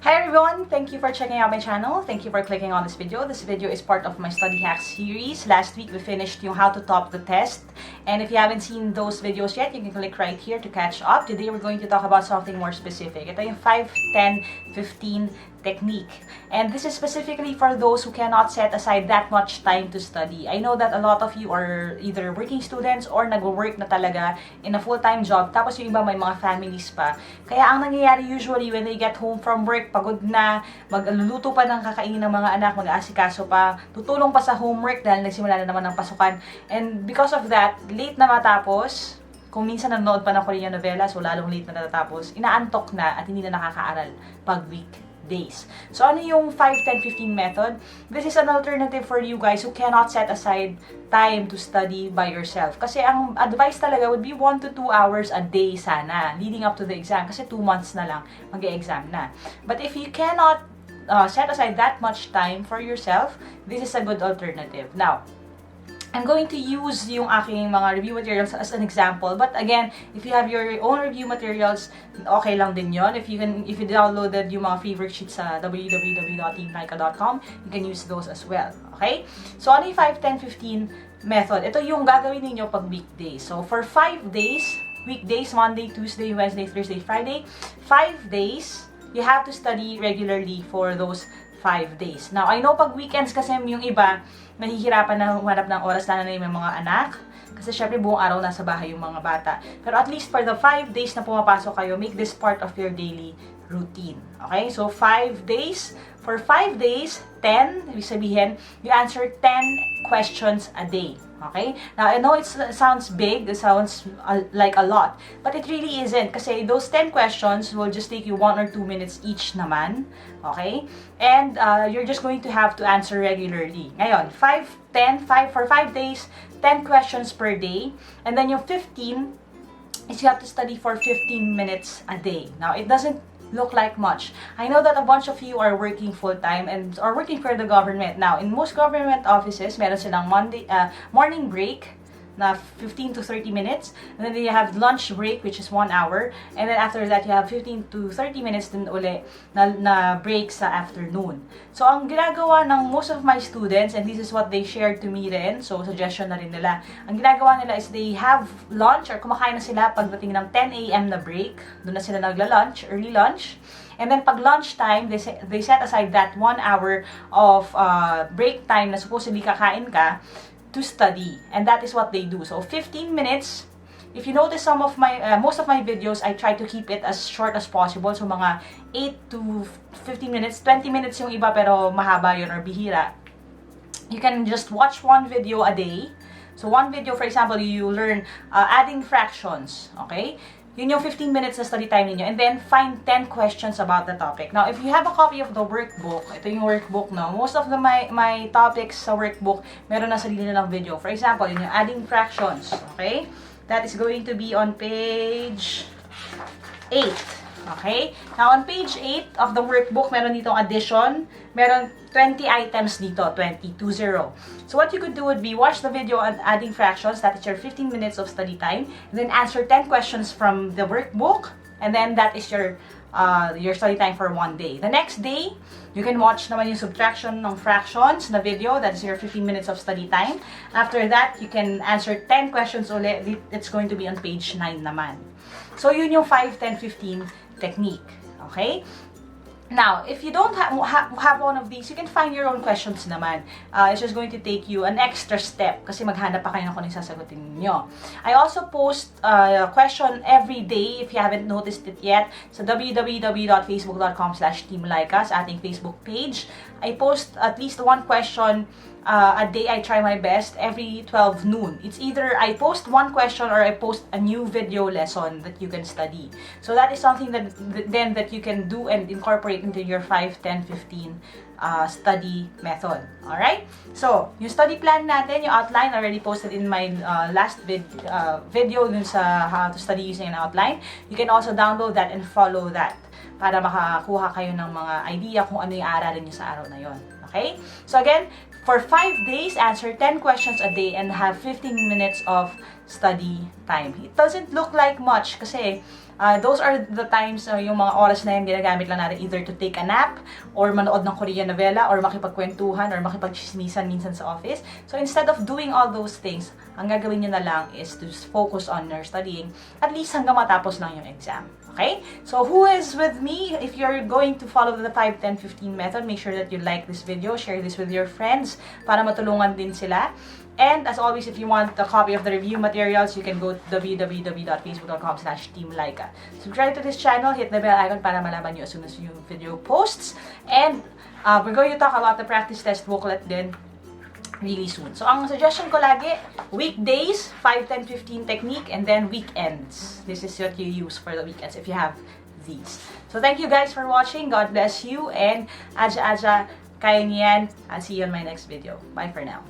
Hi everyone! Thank you for checking out my channel. Thank you for clicking on this video. This video is part of my study hacks series. Last week we finished yung how to top the test. And if you haven't seen those videos yet, you can click right here to catch up. Today we're going to talk about something more specific. Ito yung 5, 10, 15 technique. And this is specifically for those who cannot set aside that much time to study. I know that a lot of you are either working students or nag-work na talaga in a full-time job. Tapos yung iba may mga families pa. Kaya ang nangyayari usually when they get home from work, pagod na, magluluto pa ng kakainin ng mga anak, mag-aasikaso pa, tutulong pa sa homework dahil nagsimula na naman ng pasukan. And because of that, late na matapos. Kung minsan nanonood pa ng Korean novela, so lalong late na natatapos, inaantok na at hindi na nakakaaral pag weekdays. So ano yung 5, 10, 15 method? This is an alternative for you guys who cannot set aside time to study by yourself. Kasi ang advice talaga would be 1 to 2 hours a day sana, leading up to the exam. Kasi 2 months na lang, mag-e-exam na. But if you cannot set aside that much time for yourself, this is a good alternative. Now, I'm going to use yung aking mga review materials as an example. But again, if you have your own review materials, okay lang din yon. If you downloaded yung mga free worksheets sa www.teamlyqa.com, you can use those as well. Okay? So, ano yung 5, 10, 15 method? Ito yung gagawin ninyo pag weekdays. So, for 5 days, weekdays, Monday, Tuesday, Wednesday, Thursday, Friday, 5 days, you have to study regularly for those 5 days. Now, I know pag weekends kasi yung iba, nahihirapan na humanap ng oras na yung mga anak. Kasi syempre buong araw nasa bahay yung mga bata. Pero at least for the 5 days na pumapasok kayo, make this part of your daily routine. Okay? So, 5 days. For 5 days, 10, ibig sabihin, you answer 10 questions a day. Okay? Now, I know it sounds big, it sounds like a lot, but it really isn't kasi those 10 questions will just take you 1 or 2 minutes each naman. Okay? And you're just going to have to answer regularly. Ngayon, 5 for 5 days, 10 questions per day. And then yung 15 is you have to study for 15 minutes a day. Now, it doesn't look like much. I know that a bunch of you are working full-time and are working for the government. Now, in most government offices, meron silang morning break na 15 to 30 minutes. And then you have lunch break, which is 1 hour. And then after that, you have 15 to 30 minutes din uli na break sa afternoon. So, ang ginagawa ng most of my students, and this is what they shared to me rin, so suggestion na rin nila, ang ginagawa nila is they have lunch or kumakain na sila pagdating ng 10 a.m. na break. Doon na sila nagla-lunch, early lunch. And then pag lunchtime, they set aside that 1 hour of break time na supposedly kakain ka to study. And that is what they do. So 15 minutes. If you notice most of my videos, I try to keep it as short as possible. So mga 8 to 15 minutes, 20 minutes yung iba pero mahaba yun or bihira. You can just watch one video a day. So one video, for example, you learn adding fractions. Okay? Yun yung 15 minutes na study time ninyo. And then, find 10 questions about the topic. Now, if you have a copy of the workbook, ito yung workbook, no? Most of my topics sa workbook, meron na sarili nilang video. For example, yun yung adding fractions. Okay? That is going to be on page 8. Okay? Now, on page 8 of the workbook, meron ditong addition. Meron 20 items dito, 20. So, what you could do would be watch the video on adding fractions. That is your 15 minutes of study time. And then answer 10 questions from the workbook. And then, that is your study time for 1 day. The next day, you can watch naman yung subtraction ng fractions na video. That is your 15 minutes of study time. After that, you can answer 10 questions ulit. It's going to be on page 9 naman. So, yun yung 5, 10, 15 technique. Okay? Now, if you don't have one of these, you can find your own questions naman. It's just going to take you an extra step kasi maghanap pa kayo ng kung ano yung sasagutin niyo. I also post a question every day if you haven't noticed it yet sa www.facebook.com/Team Lyqa sa ating Facebook page. I post at least one question a day. I try my best every 12 noon. It's either I post one question or I post a new video lesson that you can study. So that is something that you can do and incorporate into your 5, 10, 15 study method. Alright? So, yung study plan natin, yung outline, already posted in my last video dun sa how to study using an outline. You can also download that and follow that para makakuha kayo ng mga idea kung ano yung aaralin nyo sa araw na yon. Okay? So again, for 5 days, answer 10 questions a day and have 15 minutes of study time. It doesn't look like much kasi Those are the times, yung mga oras na yan, ginagamit lang natin either to take a nap, or manood ng Korean novela, or makipagkwentuhan, or makipagchismisan minsan sa office. So instead of doing all those things, ang gagawin nyo na lang is to focus on your studying, at least hanggang matapos lang yung exam. Okay? So who is with me? If you're going to follow the 5, 10, 15 method, make sure that you like this video, share this with your friends para matulungan din sila. And as always, if you want a copy of the review materials, you can go to www.facebook.com/Team Lyqa. Subscribe to this channel, hit the bell icon para malaman nyo as soon as yung video posts. And we're going to talk about the practice test booklet din really soon. So, ang suggestion ko lagi, weekdays, 5, 10, 15 technique, and then weekends. This is what you use for the weekends if you have these. So, thank you guys for watching. God bless you. And aja, kaya niyan. I'll see you on my next video. Bye for now.